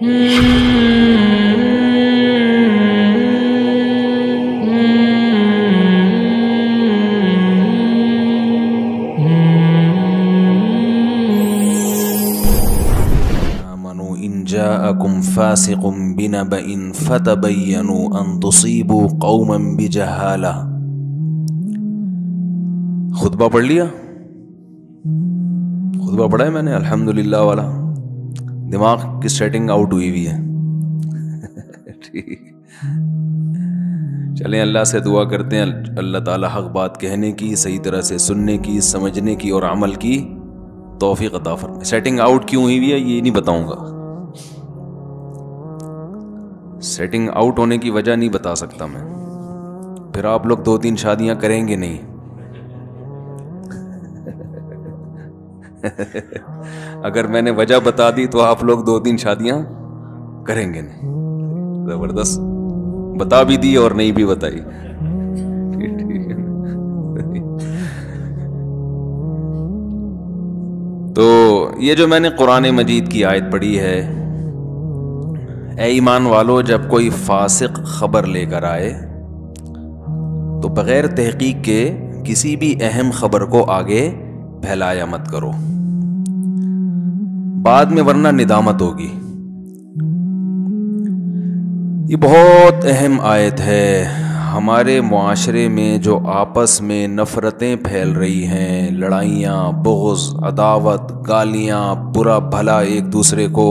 جاءكم فاسق بنبأ فتبينوا أن تصيبوا قوما بجهالة. خطبہ پڑھ لیا؟ خطبہ پڑھا ہے میں نے الحمدللہ والا. دماغ کی سیٹنگ آؤٹ ہوئی ہے. ٹھیک، چلیں اللہ سے دعا کرتے ہیں اللہ تعالی حق بات کہنے کی، صحیح طرح سے سننے کی، سمجھنے کی اور عمل کی توفیق عطا فرمائے. سیٹنگ آؤٹ کیوں ہوئی ہے یہ نہیں بتاؤں گا، سیٹنگ آؤٹ ہونے کی وجہ نہیں بتا سکتا میں، پھر آپ لوگ 2-3 شادیاں کریں گے نہیں. اگر میں نے وجہ بتا دی تو آپ لوگ 2-3 شادیاں کریں گے نہیں. زبردست، بتا بھی دی اور نہیں بھی بتائی. تو یہ جو میں نے قرآن مجید کی آیت پڑھی ہے، اے ایمان والو جب کوئی فاسق خبر لے کر آئے تو بغیر تحقیق کے کسی بھی اہم خبر کو آگے پھیلایا مت کرو، بعد میں ورنہ ندامت ہوگی. یہ بہت اہم آیت ہے. ہمارے معاشرے میں جو آپس میں نفرتیں پھیل رہی ہیں، لڑائیاں، بغض، عداوت، گالیاں، برا بھلا ایک دوسرے کو،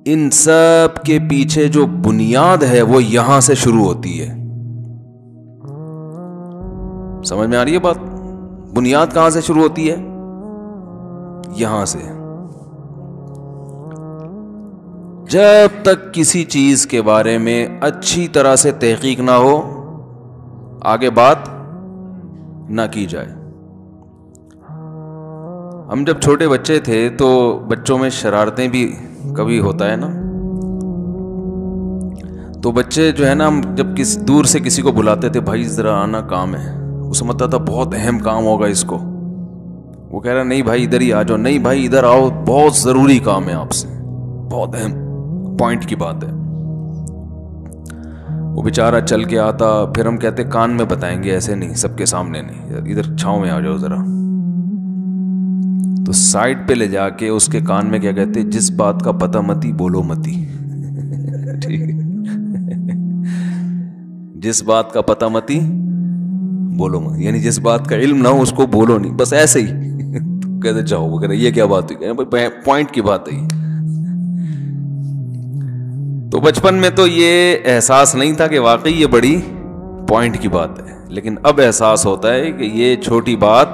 ان سب کے پیچھے جو بنیاد ہے وہ یہاں سے شروع ہوتی ہے. سمجھ میں آ رہی ہے بات؟ بنیاد کہاں سے شروع ہوتی ہے؟ یہاں سے. جب تک کسی چیز کے بارے میں اچھی طرح سے تحقیق نہ ہو، آگے بات نہ کی جائے. ہم جب چھوٹے بچے تھے تو بچوں میں شرارتیں بھی کبھی ہوتا ہے نا، تو بچے جو ہے نا، ہم جب دور سے کسی کو بلاتے تھے، بھائی ذرا آنا کام ہے، وہ سمجھتا تھا بہت اہم کام ہوگا اس کو. وہ کہہ رہا نہیں بھائی ادھر ہی آ جاؤ، نہیں بھائی ادھر آؤ، بہت ضروری کام ہے آپ سے، بہت اہم پوائنٹ کی بات ہے. وہ بیچارہ چل کے آتا، پھر ہم کہتے کان میں بتائیں گے، ایسے نہیں، سب کے سامنے نہیں، ادھر چھاؤں میں آ جاؤ ذرا. تو سائڈ پہ لے جا کے اس کے کان میں کیا کہتے، جس بات کا پتہ متی بولو متی. ٹھیک ہے، جس بات کا پتہ متی بولو متی، یعنی جس بات کا علم نہ ہو اس کو بولو نہیں، بس ایسے ہی. کہتے جاؤ وہ کہہ رہے یہ کیا بات ہوئی، پوائنٹ کی بات ہے. تو بچپن میں تو یہ احساس نہیں تھا کہ واقعی یہ بڑی پوائنٹ کی بات ہے، لیکن اب احساس ہوتا ہے کہ یہ چھوٹی بات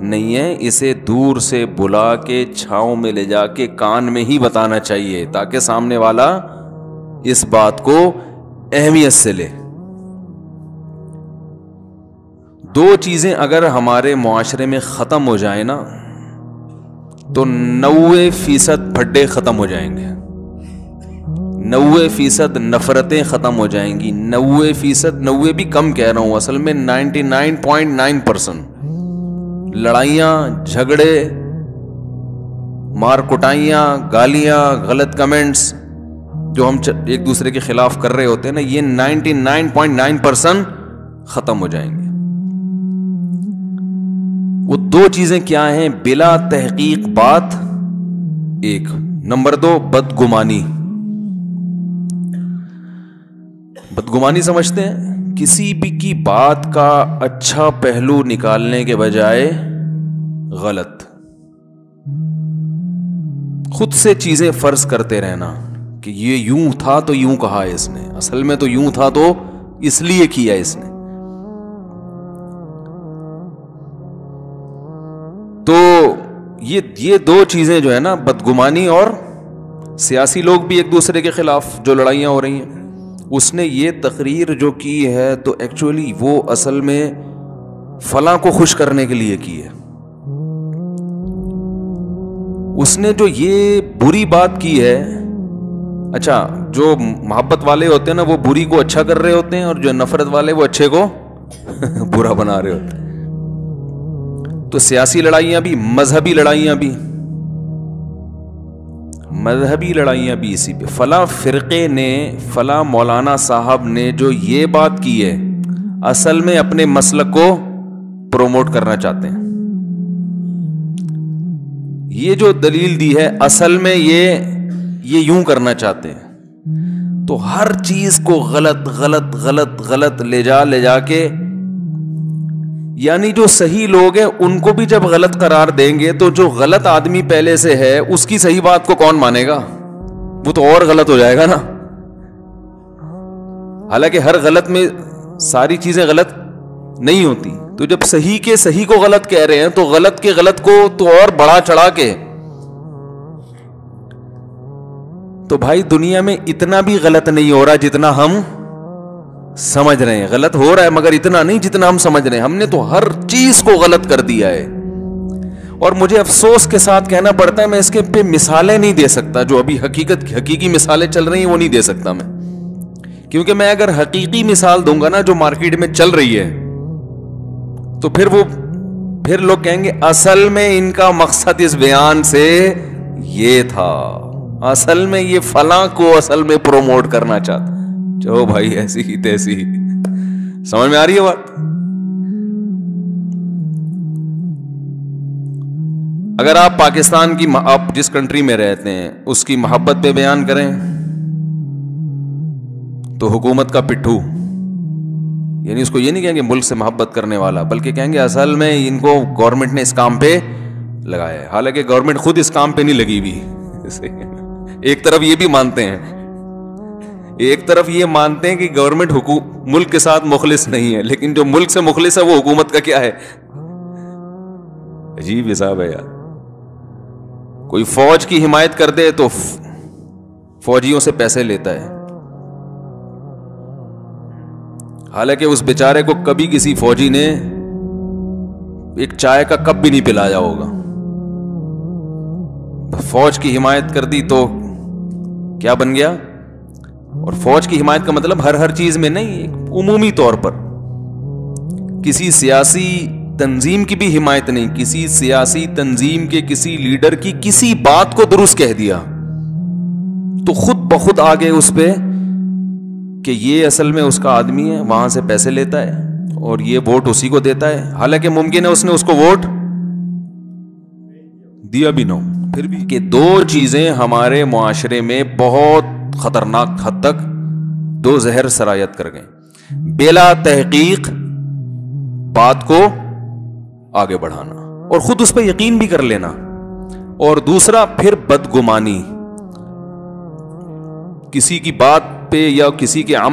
نہیں ہے، اسے دور سے بلا کے چھاؤں میں لے جا کے کان میں ہی بتانا چاہیے تاکہ سامنے والا اس بات کو اہمیت سے لے. 2 چیزیں اگر ہمارے معاشرے میں ختم ہو جائیں نا تو 90% پھڈے ختم ہو جائیں گے، 90% نفرتیں ختم ہو جائیں گی. 90%، 90 بھی کم کہہ رہا ہوں، اصل میں 99.9%. لڑائیاں، جھگڑے، مار کٹائیاں، گالیاں، غلط کمنٹس جو ہم ایک دوسرے کے خلاف کر رہے ہوتے ہیں نا، یہ 99.9% ختم ہو جائیں گے. وہ 2 چیزیں کیا ہیں؟ بلا تحقیق بات، 1. نمبر 2 بدگمانی. بدگمانی سمجھتے ہیں؟ کسی بھی کی بات کا اچھا پہلو نکالنے کے بجائے غلط، خود سے چیزیں فرض کرتے رہنا کہ یہ یوں تھا تو یوں کہا ہے اس نے، اصل میں تو یوں تھا تو اس لیے کیا اس نے. تو یہ 2 چیزیں جو ہے نا، بدگمانی اور سیاسی لوگ بھی ایک دوسرے کے خلاف جو لڑائیاں ہو رہی ہیں، اس نے یہ تقریر جو کی ہے تو ایکچولی وہ اصل میں فلاں کو خوش کرنے کے لیے کی ہے. اس نے جو یہ بری بات کی ہے، اچھا جو محبت والے ہوتے ہیں نا وہ بری کو اچھا کر رہے ہوتے ہیں، اور جو نفرت والے وہ اچھے کو برا بنا رہے ہوتے ہیں. تو سیاسی لڑائیاں بھی، مذہبی لڑائیاں بھی، مذہبی لڑائیاں بھی اسی پہ. فلاں فرقے نے، فلاں مولانا صاحب نے جو یہ بات کی ہے، اصل میں اپنے مسلک کو پروموٹ کرنا چاہتے ہیں. یہ جو دلیل دی ہے اصل میں یہ یوں کرنا چاہتے ہیں. تو ہر چیز کو غلط غلط غلط غلط لے جا کے، یعنی جو صحیح لوگ ہیں ان کو بھی جب غلط قرار دیں گے تو جو غلط آدمی پہلے سے ہے اس کی صحیح بات کو کون مانے گا؟ وہ تو اور غلط ہو جائے گا نا. حالانکہ ہر غلط میں ساری چیزیں غلط نہیں ہوتی. تو جب صحیح کے صحیح کو غلط کہہ رہے ہیں تو غلط کے غلط کو تو اور بڑھا چڑھا کے. تو بھائی دنیا میں اتنا بھی غلط نہیں ہو رہا جتنا ہم سمجھ رہے ہیں. غلط ہو رہا ہے مگر اتنا نہیں جتنا ہم سمجھ رہے ہیں. ہم نے تو ہر چیز کو غلط کر دیا ہے. اور مجھے افسوس کے ساتھ کہنا پڑتا ہے میں اس کے پہ مثالیں نہیں دے سکتا. جو ابھی حقیقی مثالیں چل رہی ہیں وہ نہیں دے سکتا میں. کیونکہ میں اگر حقیقی مثال دوں گا نا جو مارکیٹ میں چل رہی ہے تو پھر لوگ کہیں گے اصل میں ان کا مقصد اس بیان سے یہ تھا، اصل میں یہ فلاں کو اصل میں پروموٹ کرنا چاہتا. چلو بھائی ایسی ہی تیسی ہی. سمجھ میں آ رہی ہے بات؟ اگر آپ پاکستان کی، آپ جس کنٹری میں رہتے ہیں اس کی محبت پہ بیان کریں تو حکومت کا پٹھو، یعنی اس کو یہ نہیں کہیں گے ملک سے محبت کرنے والا، بلکہ کہیں گے اصل میں ان کو گورنمنٹ نے اس کام پہ لگایا ہے. حالانکہ گورنمنٹ خود اس کام پہ نہیں لگی ہوئی. ایک طرف یہ بھی مانتے ہیں، ایک طرف یہ مانتے ہیں کہ گورنمنٹ ملک کے ساتھ مخلص نہیں ہے، لیکن جو ملک سے مخلص ہے وہ حکومت کا کیا ہے؟ عجیب حساب ہے یار. کوئی فوج کی حمایت کر دے تو فوجیوں سے پیسے لیتا ہے، حالانکہ اس بیچارے کو کبھی کسی فوجی نے ایک چائے کا کپ بھی نہیں پلایا ہوگا. فوج کی حمایت کر دی تو کیا بن گیا؟ اور فوج کی حمایت کا مطلب ہر چیز میں نہیں، عمومی طور پر. کسی سیاسی تنظیم کی بھی حمایت نہیں، کسی سیاسی تنظیم کے کسی لیڈر کی کسی بات کو درست کہہ دیا تو خود بخود آگے اس پہ کہ یہ اصل میں اس کا آدمی ہے، وہاں سے پیسے لیتا ہے اور یہ ووٹ اسی کو دیتا ہے. حالانکہ ممکن ہے اس نے اس کو ووٹ دیا بھی نہ ہو. پھر بھی کہ دو چیزیں ہمارے معاشرے میں بہت خطرناک حد تک دو زہر سرایت کر گئے. بلا تحقیق بات کو آگے بڑھانا اور خود اس پہ یقین بھی کر لینا، اور دوسرا پھر بدگمانی، کسی کی بات پہ یا کسی کے عمل